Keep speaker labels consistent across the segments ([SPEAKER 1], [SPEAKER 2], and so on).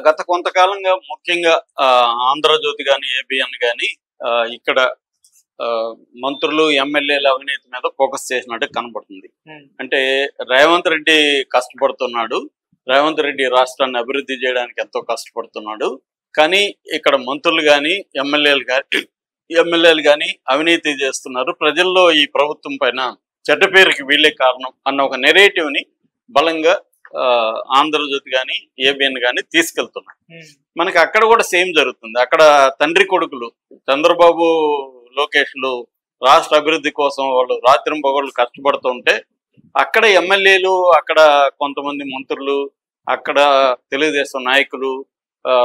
[SPEAKER 1] గత కొంతకాలంగా ముఖ్యంగా 'ఆంధ్రజ్యోతి' గాని, 'ఏబిఎన్' గాని ఇక్కడ మంత్రులు, ఎమ్మెల్యేల అవినీతి మీద ఫోకస్ చేసినట్టు కనపడుతుంది.
[SPEAKER 2] హ్మ్.
[SPEAKER 1] అంటే రేవంత్ రెడ్డి కష్టపడుతున్నాడు. రేవంత్ రెడ్డి రాష్ట్రాన్ని అభివృద్ధి చేయడానికి ఎంతో కష్టపడుతున్నాడు. కానీ ఇక్కడ మంత్రులు గాని, ఎమ్మెల్యేలు గాని అవినీతి చేస్తున్నారు. ప్రజల్లో ఈ ప్రభుత్వం పైన చెడ్డ పేరుకి వీళ్ళే కారణం అన్న ఒక నెరేటివ్‌ని బలంగా 'ఆంధ్రజ్యోతి' గాని, 'ఏబిఎన్' గాని తీసుకెళ్తున్నారు.
[SPEAKER 2] హ్మ్.
[SPEAKER 1] మనకి అక్కడ కూడా సేమ్ జరుగుతుంది. అక్కడ తండ్రి కొడుకులు చంద్రబాబు, లోకేష్‌లు రాష్ట్ర అభివృద్ధి కోసం వాళ్ళు రాత్రింబగళ్ళు కష్టపడుతుంటే, అక్కడ ఎమ్మెల్యేలు, అక్కడ కొంతమంది మంత్రులు, అక్కడ తెలుగుదేశం నాయకులు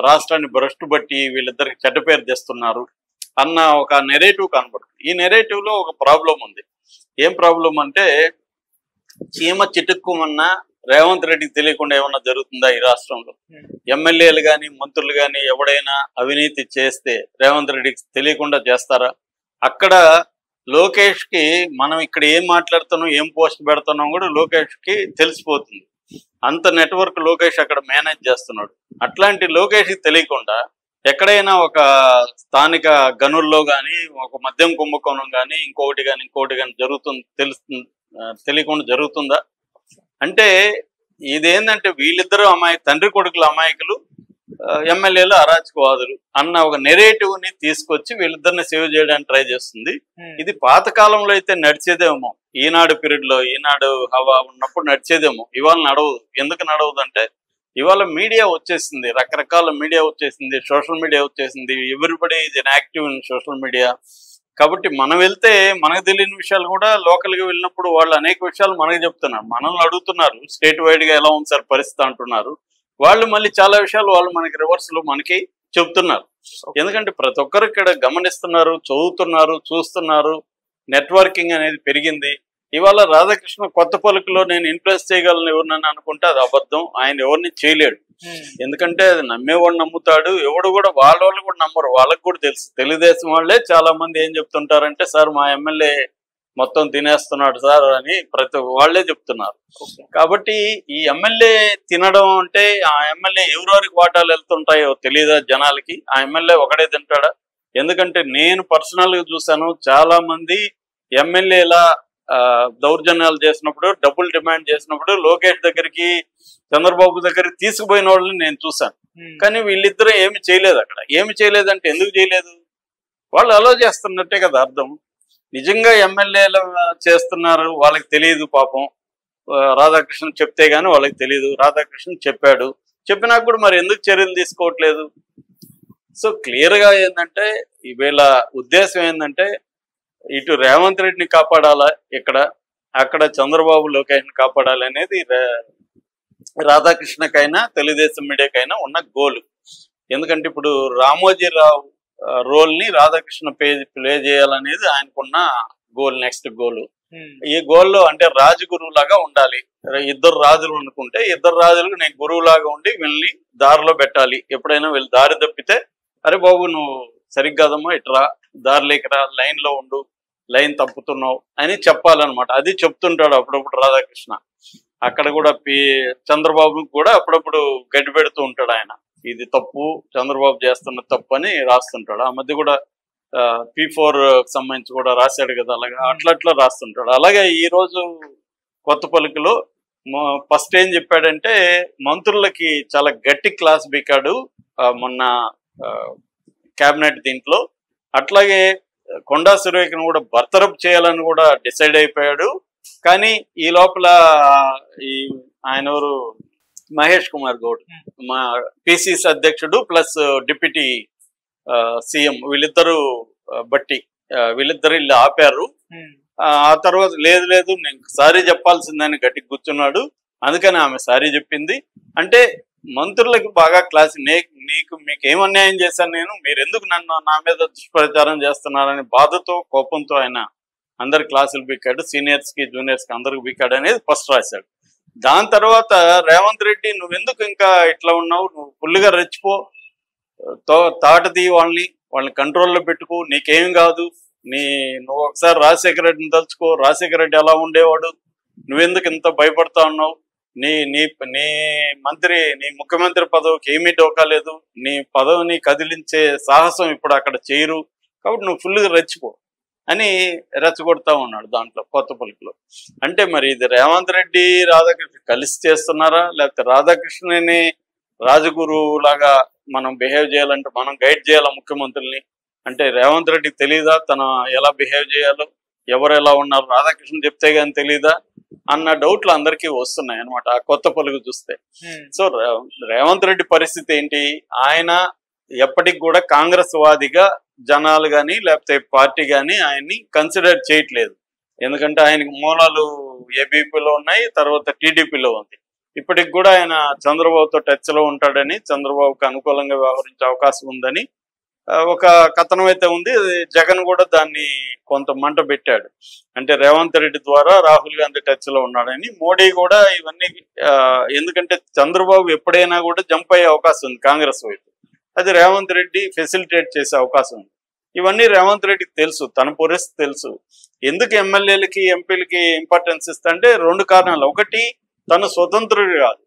[SPEAKER 1] రాష్ట్రాన్ని భ్రష్టు బట్టి వీళ్ళిద్దరికి చెడ్డ పేరు తెస్తున్నారు అన్న ఒక నెరేటివ్ కనబడుతుంది. ఈ నెరేటివ్‌లో ఒక ప్రాబ్లం ఉంది. ఏం ప్రాబ్లం అంటే, చీమ చిటుక్కుమన్నా రేవంత్ రెడ్డికి తెలియకుండా ఏమన్నా జరుగుతుందా ఈ రాష్ట్రంలో?
[SPEAKER 2] హ్మ్.
[SPEAKER 1] ఎమ్మెల్యేలు గాని, మంత్రులు గాని ఎవడైనా అవినీతి చేస్తే రేవంత్ రెడ్డికి తెలియకుండా చేస్తారా? అక్కడ లోకేష్‌కి మనం ఇక్కడ ఏం మాట్లాడుతున్నాం, ఏం పోస్ట్ పెడుతున్నాం కూడా లోకేష్‌కి తెలిసిపోతుంది. అంత నెట్వర్క్ లోకేష్ అక్కడ మేనేజ్ చేస్తున్నాడు. అట్లాంటి లోకేష్‌కి తెలియకుండా ఎక్కడైనా ఒక స్థానిక గనుల్లో గాని, ఒక మద్యం కుంభకోణం గాని, ఇంకొకటి గాని జరుగుతుంది తెలియకుండా జరుగుతుందా? అంటే ఇదేంటంటే వీళ్ళిద్దరూ తండ్రి కొడుకుల అమాయకులు, ఎమ్మెల్యేలు అరాచకవాదులు అన్న ఒక నెరేటివ్‌ని తీసుకొచ్చి వీళ్ళిద్దరిని సేవ్ చేయడానికి ట్రై చేస్తుంది.
[SPEAKER 2] హ్మ్.
[SPEAKER 1] ఇది పాత కాలంలో అయితే నడిచేదేమో, ఈనాడు పీరియడ్‌లో, ఈనాడు హవా ఉన్నప్పుడు నడిచేదేమో. ఇవాళ నడవదు. ఎందుకు నడవదంటే ఇవాళ మీడియా వచ్చేసింది, రకరకాల మీడియా వచ్చేసింది, సోషల్ మీడియా వచ్చేసింది. Everybody is an active in social media. కాబట్టి మనం వెళ్తే మనకు తెలియని విషయాలు కూడా లోకల్‌గా వెళ్ళినప్పుడు వాళ్ళు అనేక విషయాలు మనకు చెప్తున్నారు. మనల్ని అడుగుతున్నారు, స్టేట్ వైడ్‌గా ఎలా ఉంది సార్ పరిస్థితి అంటున్నారు. వాళ్ళు మళ్ళీ చాలా విషయాలు వాళ్ళు మనకి రివర్స్‌లో మనకి చెప్తున్నారు. ఎందుకంటే ప్రతి ఒక్కరు ఇక్కడ గమనిస్తున్నారు, చదువుతున్నారు, చూస్తున్నారు. నెట్వర్కింగ్ అనేది పెరిగింది. ఇవాళ రాధాకృష్ణ కొత్త పలుకులో నేను ఇన్ఫ్లుయెన్స్ చేయగలను ఎవరినని అనుకుంటే అది అబద్ధం. ఆయన ఎవరిని చేయలేడు.
[SPEAKER 2] హ్మ్.
[SPEAKER 1] ఎందుకంటే అది నమ్మేవాడు నమ్ముతాడు. ఎవడు కూడా వాళ్ళు కూడా నమ్మరు. వాళ్ళకి కూడా తెలుసు. తెలుగుదేశం వాళ్ళే చాలా మంది ఏం చెప్తుంటారంటే, సార్ మా ఎమ్మెల్యే మొత్తం తినేస్తున్నాడు సార్ అని ప్రతి వాళ్ళే చెప్తున్నారు.
[SPEAKER 2] ఓకే.
[SPEAKER 1] కాబట్టి ఈ ఎమ్మెల్యే తినడం అంటే ఆ ఎమ్మెల్యే ఎవరెవరికి వాటాలు వెళ్తుంటాయో తెలియదా జనాలకి? ఆ ఎమ్మెల్యే ఒకడే తింటాడా? ఎందుకంటే నేను పర్సనల్‌గా చూశాను, చాలా మంది ఎమ్మెల్యేల దౌర్జన్యాలు చేసినప్పుడు, డబ్బులు డిమాండ్ చేసినప్పుడు లోకేష్ దగ్గరికి, చంద్రబాబు దగ్గరికి తీసుకుపోయిన వాళ్ళని నేను చూశాను.
[SPEAKER 2] హ్మ్.
[SPEAKER 1] కానీ వీళ్ళిద్దరూ ఏమి చేయలేదు అక్కడ. ఏమి చేయలేదంటే ఎందుకు చేయలేదు? వాళ్ళు అలో చేస్తున్నట్టే కదా అర్థం. నిజంగా ఎమ్మెల్యేలు చేస్తున్నారు, వాళ్ళకి తెలియదు పాపం. రాధాకృష్ణ చెప్తే గానీ వాళ్ళకి తెలియదు. రాధాకృష్ణ చెప్పాడు. చెప్పినాక కూడా మరి ఎందుకు చర్యలు తీసుకోవట్లేదు? సో క్లియర్‌గా ఏందంటే వీళ్ళ ఉద్దేశం ఏందంటే, ఇటు రేవంత్ రెడ్డిని కాపాడాలా ఇక్కడ, అక్కడ చంద్రబాబు, లోకేష్‌ని కాపాడాలి అనేది రాధాకృష్ణకైనా, తెలుగుదేశం మీడియాకైనా ఉన్న గోల్. ఎందుకంటే ఇప్పుడు రామోజీరావు రోల్‌ని రాధాకృష్ణ ప్లే చేయాలనేది ఆయనకున్న గోల్, నెక్స్ట్ గోల్.
[SPEAKER 2] హ్మ్.
[SPEAKER 1] ఈ గోల్‌లో అంటే రాజగురువు లాగా ఉండాలి. ఇద్దరు రాజులు అనుకుంటే, ఇద్దరు రాజులకు నేను గురువులాగా ఉండి వీళ్ళని దారిలో పెట్టాలి. ఎప్పుడైనా వీళ్ళు దారి తప్పితే, అరే బాబు నువ్వు సరిగ్గా కాదమ్మా, ఇట్రా, దారిలోకి రా, లైన్‌లో ఉండు, లైన్ తప్పుతున్నావు అని చెప్పాలన్నమాట. అది చెప్తుంటాడు అప్పుడప్పుడు రాధాకృష్ణ. అక్కడ కూడా చంద్రబాబుకి కూడా అప్పుడప్పుడు గడ్డి పెడుతూ ఉంటాడు ఆయన. ఇది తప్పు, చంద్రబాబు చేస్తున్న తప్పు అని రాస్తుంటాడు. ఆ మధ్య కూడా P4 సంబంధించి కూడా రాశాడు కదా, అలాగా అట్లా రాస్తుంటాడు. అలాగే ఈ రోజు కొత్త పలుకులో ఫస్ట్ ఏం చెప్పాడంటే, మంత్రులకి చాలా గట్టి క్లాస్ బీకాడు మొన్న కేబినెట్ దీంట్లో. అట్లాగే కొండా సురేఖను కూడా బర్తరఫ్ చేయాలని కూడా డిసైడ్ అయిపోయాడు. కానీ ఈ లోపల ఆయన ఎవరు, మహేష్ కుమార్ గౌడ్, మా పిసిసి అధ్యక్షుడు ప్లస్ డిప్యూటీ సీఎం, వీళ్ళిద్దరూ వీళ్ళిద్దరు ఇల్లు ఆపారు.
[SPEAKER 2] హ్మ్.
[SPEAKER 1] ఆ తర్వాత లేదు నేను సారీ చెప్పాల్సిందని గట్టిగా కూర్చున్నాడు. అందుకని ఆమె సారీ చెప్పింది. అంటే మంత్రులకు బాగా క్లాస్, మీకు ఏం అన్యాయం చేశాను నేను, మీరు ఎందుకు నా మీద దుష్ప్రచారం చేస్తున్నారని బాధతో, కోపంతో ఆయన అందరి క్లాసులు బీకాడు. సీనియర్స్కి, జూనియర్స్కి అందరికి బీకాడు అనేది ఫస్ట్ రాశాడు. దాని తర్వాత రేవంత్ రెడ్డి నువ్వెందుకు ఇంకా ఇట్లా ఉన్నావు, నువ్వు ఫుల్గా రెచ్చిపో, తాటది వాళ్ళని కంట్రోల్లో పెట్టుకో, నీకేం కాదు, నువ్వు ఒకసారి రాజశేఖర రెడ్డిని తలుచుకో, రాజశేఖర రెడ్డి ఎలా ఉండేవాడు, నువ్వెందుకు ఇంత భయపడతా ఉన్నావు, నీ నీ నీ నీ ముఖ్యమంత్రి పదవికి ఏమీ డోకా లేదు, నీ పదవిని కదిలించే సాహసం ఇప్పుడు అక్కడ చేయరు, కాబట్టి నువ్వు ఫుల్గా రెచ్చిపో అని రెచ్చగొడతా ఉన్నాడు దాంట్లో కొత్త పలుకులో. అంటే మరి ఇది రేవంత్ రెడ్డి రాధాకృష్ణ కలిసి చేస్తున్నారా, లేకపోతే రాధాకృష్ణని రాజగురువు లాగా మనం బిహేవ్ చేయాలంటే మనం గైడ్ చేయాలా ముఖ్యమంత్రుల్ని? అంటే రేవంత్ రెడ్డికి తెలీదా తన ఎలా బిహేవ్ చేయాలో, ఎవరు ఎలా ఉన్నారు రాధాకృష్ణ చెప్తే కానీ తెలీదా అన్న డౌట్లు అందరికీ వస్తున్నాయి అనమాట ఆ కొత్త పలుకు చూస్తే. సో రేవంత్ రెడ్డి పరిస్థితి ఏంటి? ఆయన ఎప్పటికి కూడా కాంగ్రెస్ వాదిగా జనాలు కానీ లేకపోతే పార్టీ కానీ ఆయన్ని కన్సిడర్ చేయట్లేదు. ఎందుకంటే ఆయనకి మూలాలు ఏబీపీలో ఉన్నాయి, తర్వాత టీడీపీలో ఉంది. ఇప్పటికి కూడా ఆయన చంద్రబాబుతో టచ్లో ఉంటాడని, చంద్రబాబుకి అనుకూలంగా వ్యవహరించే అవకాశం ఉందని ఒక కథనం అయితే ఉంది. జగన్ కూడా దాన్ని కొంత మంట పెట్టాడు. అంటే రేవంత్ రెడ్డి ద్వారా రాహుల్ గాంధీ టచ్లో ఉన్నాడని. మోడీ కూడా ఇవన్నీ ఎందుకంటే చంద్రబాబు ఎప్పుడైనా కూడా జంప్ అయ్యే అవకాశం ఉంది కాంగ్రెస్ వైపు, అది రేవంత్ రెడ్డి ఫెసిలిటేట్ చేసే అవకాశం ఉంది. ఇవన్నీ రేవంత్ రెడ్డికి తెలుసు, తన పరిస్థితి తెలుసు. ఎందుకు ఎమ్మెల్యేలకి ఎంపీలకి ఇంపార్టెన్స్ ఇస్తా అంటే 2 కారణాలు. ఒకటి, తను స్వతంత్రుడు కాదు.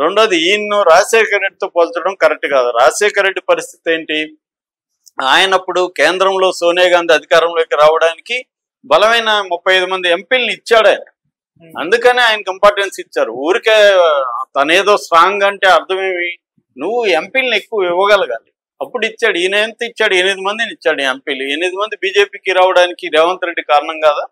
[SPEAKER 1] రెండోది, ఈయన్ను రాజశేఖర రెడ్డితో పోల్చడం కరెక్ట్ కాదు. రాజశేఖర రెడ్డి పరిస్థితి ఏంటి? ఆయనప్పుడు కేంద్రంలో సోనియా గాంధీ అధికారంలోకి రావడానికి బలమైన 35 మంది ఎంపీలను ఇచ్చాడు ఆయన. అందుకనే ఆయనకు ఇంపార్టెన్స్ ఇచ్చారు. ఊరికే తనేదో స్ట్రాంగ్ అంటే అర్థమేమి? నువ్వు ఎంపీలను ఎక్కువ ఇవ్వగలగాలి. అప్పుడు ఇచ్చాడు. ఈయన ఎంత ఇచ్చాడు? 8 మందిని ఇచ్చాడు ఎంపీలు. 8 మంది బీజేపీకి రావడానికి రేవంత్ రెడ్డి కారణం కాదా?